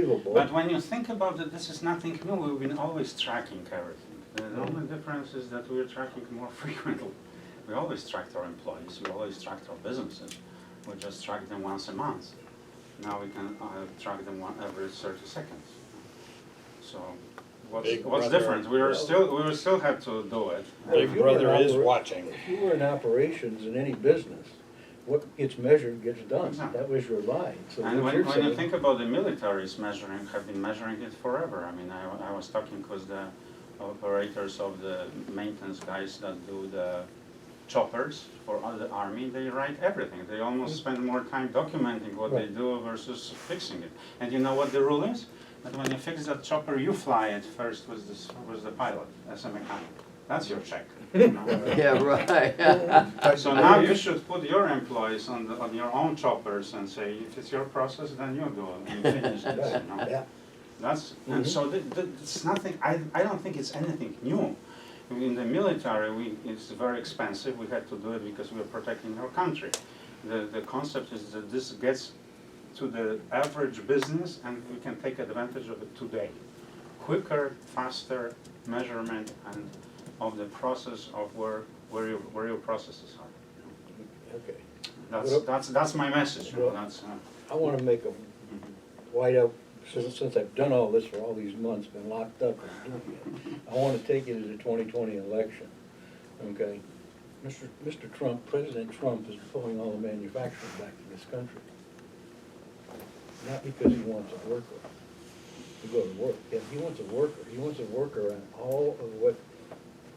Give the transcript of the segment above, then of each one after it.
But when you think about it, this is nothing new. We've been always tracking everything. The only difference is that we're tracking more frequently. We always tracked our employees. We always tracked our businesses. We just track them once a month. Now we can track them every 30 seconds. So what's different? We will still have to do it. Big Brother is watching. If you were in operations in any business, what gets measured gets done. Exactly. That was your line. So And what when you're you saying, think about the militaries have been measuring it forever. I mean, I was talking with the operators of the maintenance guys that do the choppers for the army. They write everything. They almost spend more time documenting what they do versus fixing it. And you know what the rule is? That when you fix that chopper, you fly it first with the pilot as a mechanic. That's your check. You know? Yeah, right. So now you should put your employees on your own choppers and say, if it's your process, then you do it and finish it. You know? yeah. That's, and so it's nothing, I don't think it's anything new. In the military, it's very expensive. We had to do it because we are protecting our country. The concept is that this gets to the average business and we can take advantage of it today. Quicker, faster measurement and of the process of where your processes are. Okay. That's my message. You know, that's, I want to make a wide out, since I've done all this for all these months, been locked up and doing it, I want to take it as a 2020 election, okay? Mr. Trump, President Trump is pulling all the manufacturing back to this country. Not because he wants a worker to go to work. Yeah, he wants a worker. He wants a worker on all of what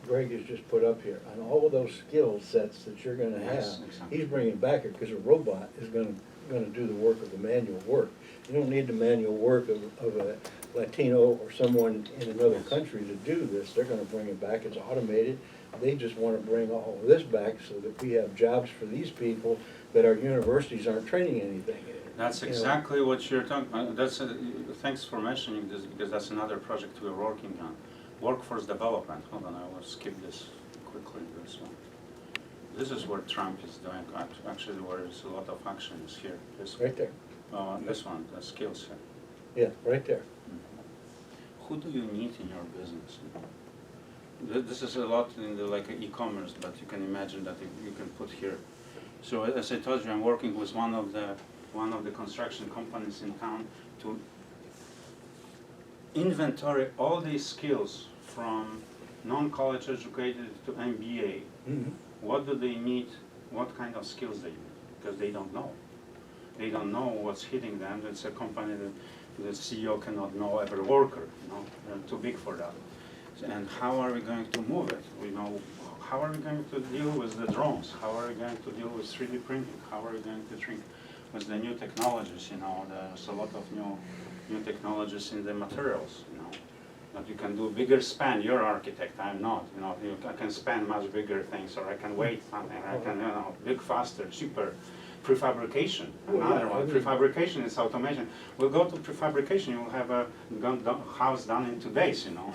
Greg has just put up here, on all of those skill sets that you're gonna have. Yes, exactly. He's bringing back here, because a robot is gonna do the work of the manual work. You don't need the manual work of a Latino or someone in another country to do this. They're gonna bring it back, it's automated. They just wanna bring all of this back so that we have jobs for these people, that our universities aren't training anything in. That's exactly what you're talking about. Thanks for mentioning this, because that's another project we're working on. Workforce development. Hold on, I will skip this quickly, this one. This is where Trump is doing, actually where there's a lot of action is here. This, Right there. this one, the skills here. Yeah, right there. Who do you need in your business? This is a lot in the like e-commerce, but you can imagine that you can put here. So as I told you, I'm working with one of the construction companies in town to inventory all these skills from non-college educated to MBA. Mm-hmm. What do they need? What kind of skills they need? Because they don't know. They don't know what's hitting them. It's a company that the CEO cannot know every worker. You know, they're too big for that. And how are we going to move it? We know. How are we going to deal with the drones? How are we going to deal with 3D printing? How are we going to treat with the new technologies? You know, there's a lot of new technologies in the materials. You know, that you can do bigger span. You're architect. I'm not. You know, I can span much bigger things, or I can weight something. I can, you know, big, faster, cheaper. Prefabrication, another one. Prefabrication is automation. We'll go to prefabrication. You'll have a house done in 2 days. You know.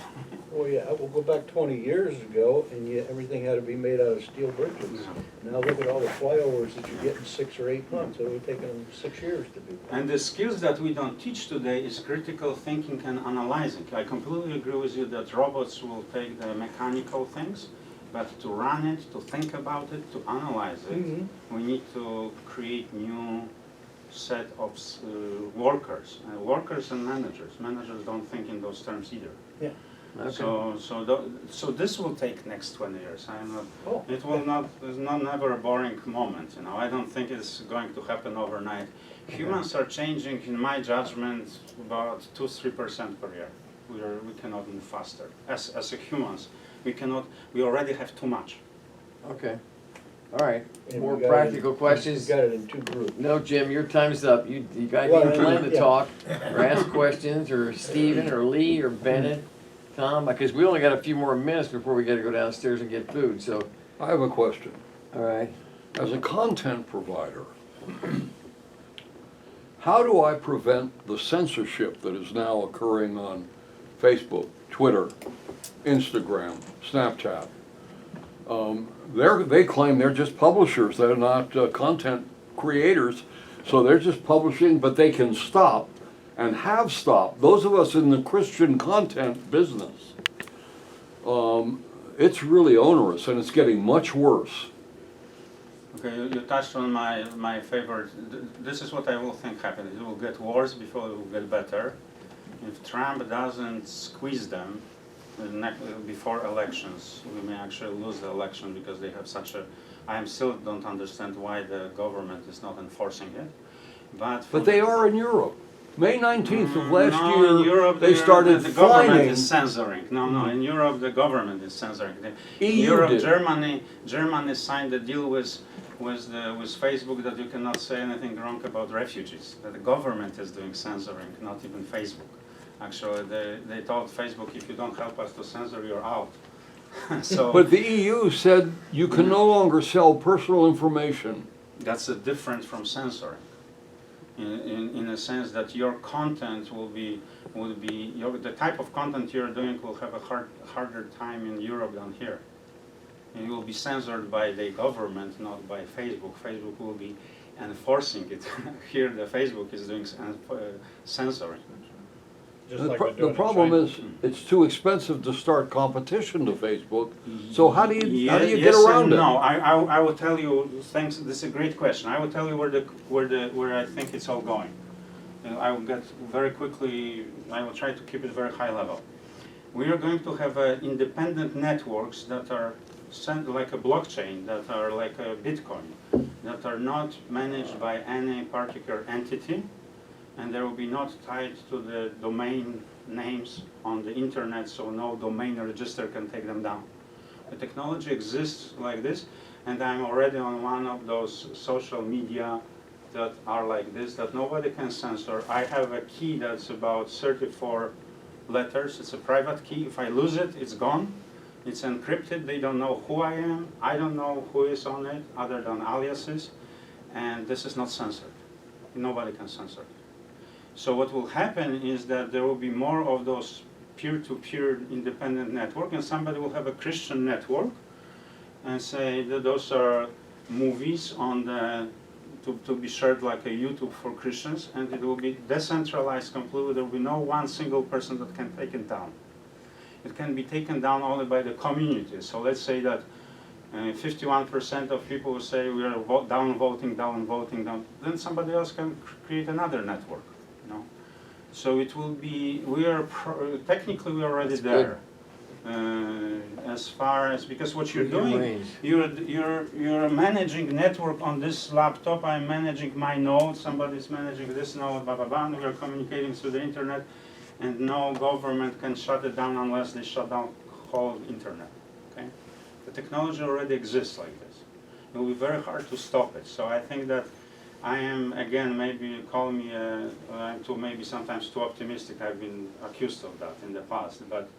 Oh, yeah, we'll go back 20 years ago, and yet everything had to be made out of steel bridges. Now look at all the flyovers that you get in 6 or 8 months. It would take them 6 years to do that. And the skills that we don't teach today is critical thinking and analyzing. I completely agree with you that robots will take the mechanical things, but to run it, to think about it, to analyze it, we need to create new set of workers. Workers and managers. Managers don't think in those terms either. Yeah. Okay. So this will take next 20 years. It will not. There's never a boring moment. You know, I don't think it's going to happen overnight. Humans are changing, in my judgment, about 2-3% per year. We cannot move faster. As a humans, we cannot. We already have too much. Okay. All right. And More we got practical it in, questions? We got it in 2 groups. No, Jim, your time's up. You guys Well, need time to yeah. talk, or ask questions, or Stephen, or Lee, or Bennett, Tom, because we only got a few more minutes before we gotta go downstairs and get food, so, I have a question. all right. As a content provider, how do I prevent the censorship that is now occurring on Facebook, Twitter, Instagram, Snapchat? They claim they're just publishers, they're not content creators, so they're just publishing, but they can stop and have stopped, those of us in the Christian content business, it's really onerous and it's getting much worse. Okay, you touched on my favorite. This is what I will think happens. It will get worse before it will get better. If Trump doesn't squeeze them before elections, we may actually lose the election because they have such a. I still don't understand why the government is not enforcing it. But They are in Europe. May 19th of last no, year, in Europe, they started the government fining. is censoring. No, in Europe the government is censoring. In EU Europe, did. Germany signed a deal with Facebook that you cannot say anything wrong about refugees. That the government is doing censoring, not even Facebook. Actually, they told Facebook, if you don't help us to censor, you're out. So But the EU said you can no longer sell personal information. that's different from censoring. In a sense that your content will be the type of content you're doing will have a harder time in Europe than here. And it will be censored by the government, not by Facebook. Facebook will be enforcing it. Here the Facebook is doing censoring. Just The like pro- they're doing the in problem China. is, it's too expensive to start competition to Facebook, so how do you Yes get around and it? no, I will tell you. Thanks. This is a great question. I will tell you where I think it's all going. And I will get very quickly. I will try to keep it very high level. We are going to have independent networks that are like a blockchain, that are like a Bitcoin, that are not managed by any particular entity, and they will be not tied to the domain names on the internet, so no domain register can take them down. The technology exists like this, and I'm already on one of those social media that are like this, that nobody can censor. I have a key that's about 34 letters. It's a private key. If I lose it, it's gone. It's encrypted. They don't know who I am. I don't know who is on it other than aliases. And this is not censored. Nobody can censor it. So what will happen is that there will be more of those peer-to-peer independent network, and somebody will have a Christian network and say that those are movies on the to be shared like a YouTube for Christians, and it will be decentralized completely. There will be no one single person that can take it down. It can be taken down only by the community. So let's say that 51% of people will say we are downvoting, then somebody else can create another network. You know? So it will be, technically we are already That's there. As far as, because what you're doing, you're managing network on this laptop, I'm managing my node, somebody's managing this node, blah, blah, blah, and we are communicating through the internet, and no government can shut it down unless they shut down whole internet, okay? The technology already exists like this. It will be very hard to stop it, so I think that I am, again, maybe you call me, I'm maybe sometimes too optimistic, I've been accused of that in the past, but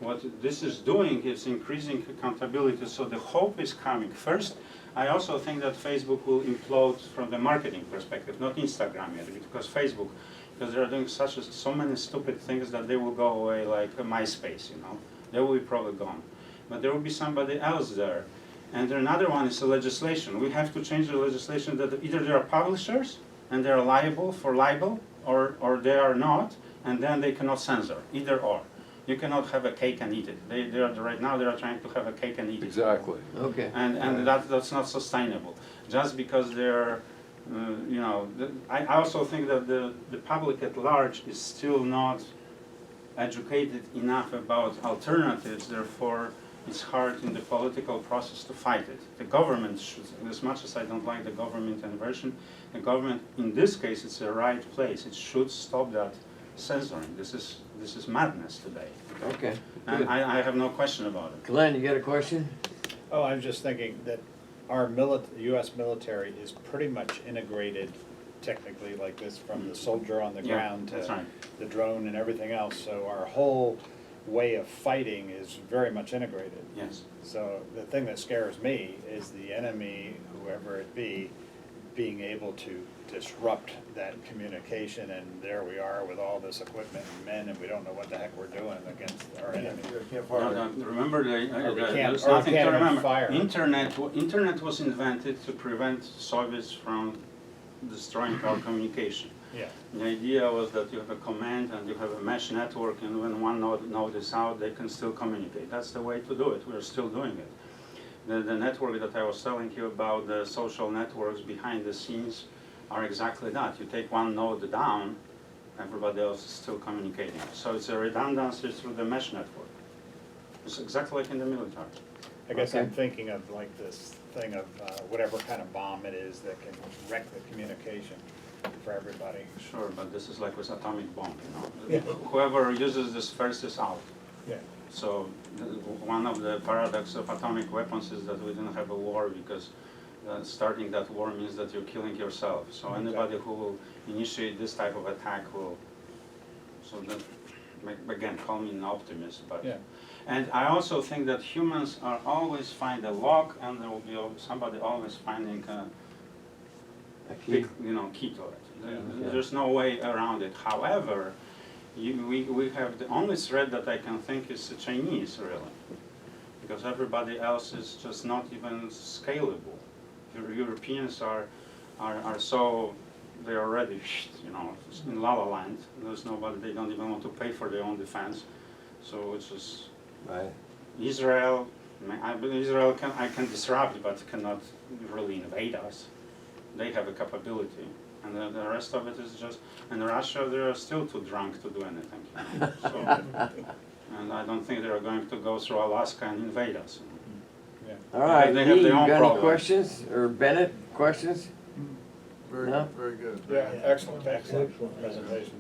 what this is doing is increasing accountability, so the hope is coming. First, I also think that Facebook will implode from the marketing perspective, not Instagram yet, because Facebook, because they are doing so many stupid things that they will go away like MySpace, you know. They will be probably gone. But there will be somebody else there. And another one is the legislation. We have to change the legislation that either they are publishers and they are liable for libel, or they are not, and then they cannot censor, either or. You cannot have a cake and eat it. Right now they are trying to have a cake and eat it. Exactly. Okay. And that's not sustainable. Just because they're, you know, I also think that the public at large is still not educated enough about alternatives, therefore it's hard in the political process to fight it. The government should, as much as I don't like the government inversion, the government, in this case, it's the right place. It should stop that censoring. This is madness today. Okay. And I have no question about it. Glenn, you got a question? Oh, I'm just thinking that our US military is pretty much integrated technically like this, from the soldier on the Yeah, ground that's to right. the drone and everything else. So our whole way of fighting is very much integrated. Yes. So the thing that scares me is the enemy, whoever it be, being able to disrupt that communication, and there we are with all this equipment and men, and we don't know what the heck we're doing against our enemy. Remember, there's or we nothing to can't even remember. fire. Internet was invented to prevent Soviets from destroying our communication. Yeah, The idea was that you have a command and you have a mesh network, and when one node is out, they can still communicate. That's the way to do it. We're still doing it. The network that I was telling you about, the social networks behind the scenes, are exactly that. You take one node down, everybody else is still communicating. So it's a redundancy through the mesh network. It's exactly like in the military. I guess Okay. I'm thinking of like this thing of whatever kind of bomb it is that can wreck the communication for everybody. Sure, but this is like with atomic bomb, you know. Yeah. Whoever uses this first is out. Yeah. So one of the paradoxes of atomic weapons is that we didn't have a war because starting that war means that you're killing yourself. So anybody who will initiate this type of attack will, so that, again, call me an optimist, but. Yeah. And I also think that humans are always find a lock, and there will be somebody always finding a big, key to it. Yeah. There's no way around it. However, we have the only threat that I can think is the Chinese, really, because everybody else is just not even scalable. Europeans are so, they're already, in la la land. There's nobody, they don't even want to pay for their own defense. So it's just Right. Israel. I believe Israel I can disrupt, but cannot really invade us. They have a capability, and the rest of it is just. And Russia, they are still too drunk to do anything. So, and I don't think they are going to go through Alaska and invade us. Yeah. All right, They Lee, have you their own got any problems. questions? Or Bennett, questions? Very, No? very good. Yeah, excellent Excellent. presentation.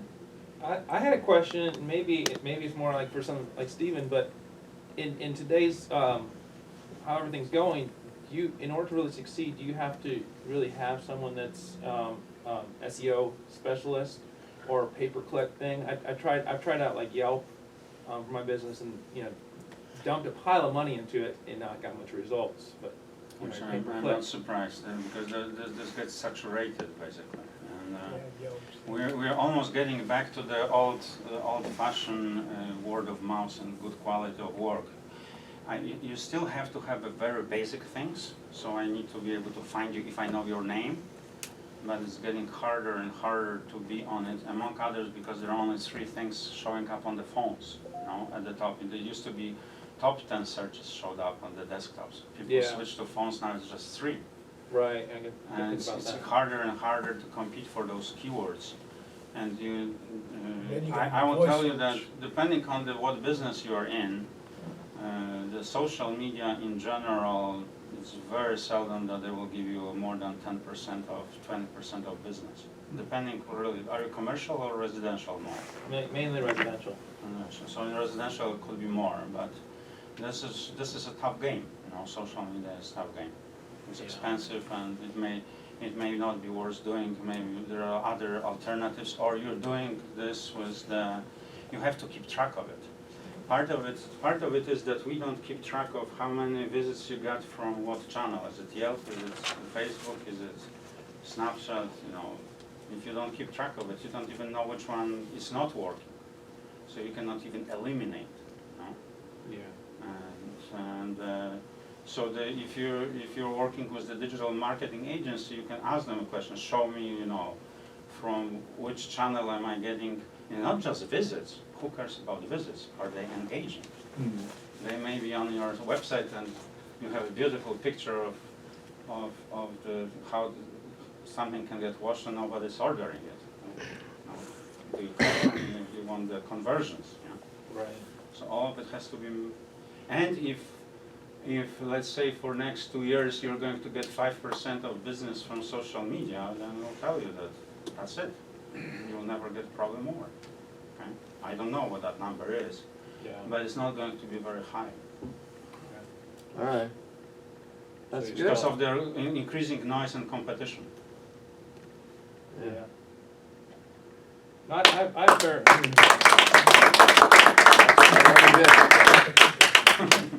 I had a question, and maybe it's more like for some, like Stephen, but in today's, how everything's going, in order to really succeed, do you have to really have someone that's SEO specialist or a pay-per-click thing? I've tried out like Yelp for my business, and dumped a pile of money into it and not got much results, but Which I'm pay-per-click. not surprised, because this gets saturated basically. And we're almost getting back to the old-fashioned word of mouth and good quality of work. You still have to have a very basic things, so I need to be able to find you if I know your name, but it's getting harder and harder to be on it, among others because there are only 3 things showing up on the phones, at the top. There used to be top 10 searches showed up on the desktops. People Yeah. switch to phones, now it's just 3. Right, I can And think it's about that. harder and harder to compete for those keywords. And Then you I got will voice tell you that search. depending on what business you are in, the social media in general, it's very seldom that they will give you more than 10% of 20% of business. Depending really, are you commercial or residential more? Mainly residential. So in residential it could be more, but this is a tough game. Social media is a tough game. It's Yeah. expensive, and it may not be worth doing. Maybe there are other alternatives, or you're doing this with you have to keep track of it. Part of it is that we don't keep track of how many visits you got from what channel. Is it Yelp? Is it Facebook? Is it Snapchat? If you don't keep track of it, you don't even know which one is not working. So you cannot even eliminate. Yeah. So if you're working with the digital marketing agency, you can ask them a question. Show me, from which channel am I getting, not just visits. Who cares about visits? Are they engaging? They may be on your website, and you have a beautiful picture of how something can get washed and nobody's ordering it. Do you want the conversions? Right. So all of it has to be, and if let's say for next 2 years you're going to get 5% of business from social media, then we'll tell you that that's it. You'll never get probably more. Okay? I don't know what that number is, Yeah. but it's not going to be very high All right. That's good. because of the increasing noise and competition. Yeah. I've heard. Very good.